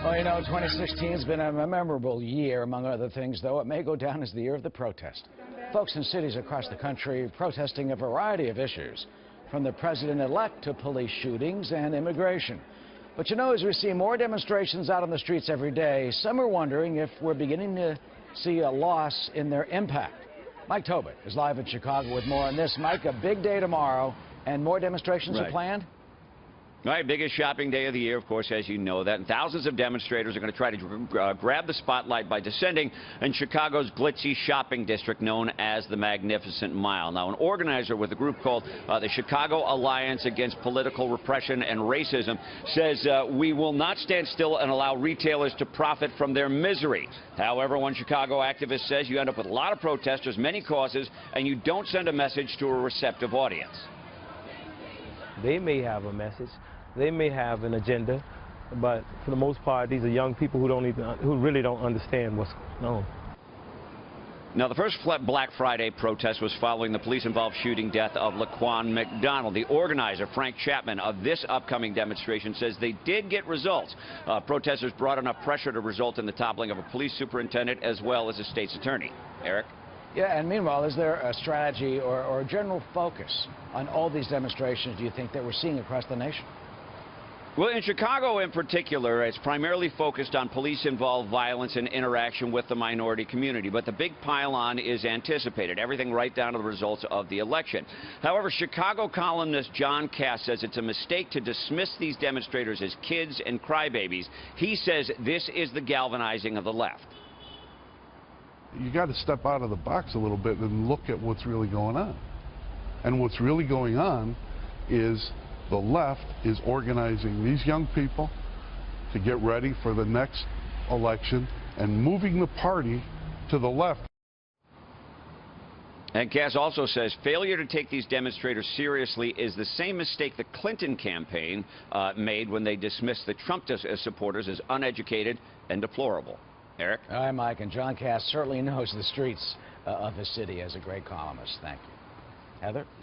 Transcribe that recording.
Well, you know, 2016 has been a memorable year, among other things, though it may go down as the year of the protest. Folks in cities across the country protesting a variety of issues, from the president-elect to police shootings and immigration. But you know, as we see more demonstrations out on the streets every day, some are wondering if we're beginning to see a loss in their impact. Mike Tobin is live in Chicago with more on this. Mike, a big day tomorrow, and more demonstrations are planned? All right, biggest shopping day of the year, of course, as you know that. And thousands of demonstrators are going to try to grab the spotlight by descending in Chicago's glitzy shopping district known as the Magnificent Mile. Now, an organizer with a group called the Chicago Alliance Against Political Repression and Racism says we will not stand still and allow retailers to profit from their misery. However, one Chicago activist says you end up with a lot of protesters, many causes, and you don't send a message to a receptive audience. They may have a message, they may have an agenda, but for the most part, these are young people who really don't understand what's going on. Now, the first Black Friday protest was following the police-involved shooting death of Laquan McDonald. The organizer, Frank Chapman, of this upcoming demonstration says they did get results. Protesters brought enough pressure to result in the toppling of a police superintendent as well as a state's attorney. Eric? Yeah, and meanwhile, is there a strategy or a general focus on all these demonstrations, do you think, that we're seeing across the nation? Well, in Chicago in particular, it's primarily focused on police-involved violence and interaction with the minority community. But the big pile-on is anticipated, everything right down to the results of the election. However, Chicago columnist John Cass says it's a mistake to dismiss these demonstrators as kids and crybabies. He says this is the galvanizing of the left. You got to step out of the box a little bit and look at what's really going on. And what's really going on is the left is organizing these young people to get ready for the next election and moving the party to the left. And Cass also says failure to take these demonstrators seriously is the same mistake the Clinton campaign made when they dismissed the Trump supporters as uneducated and deplorable. Eric? All right, Mike, and John Cass certainly knows the streets of the city as a great columnist. Thank you. Heather?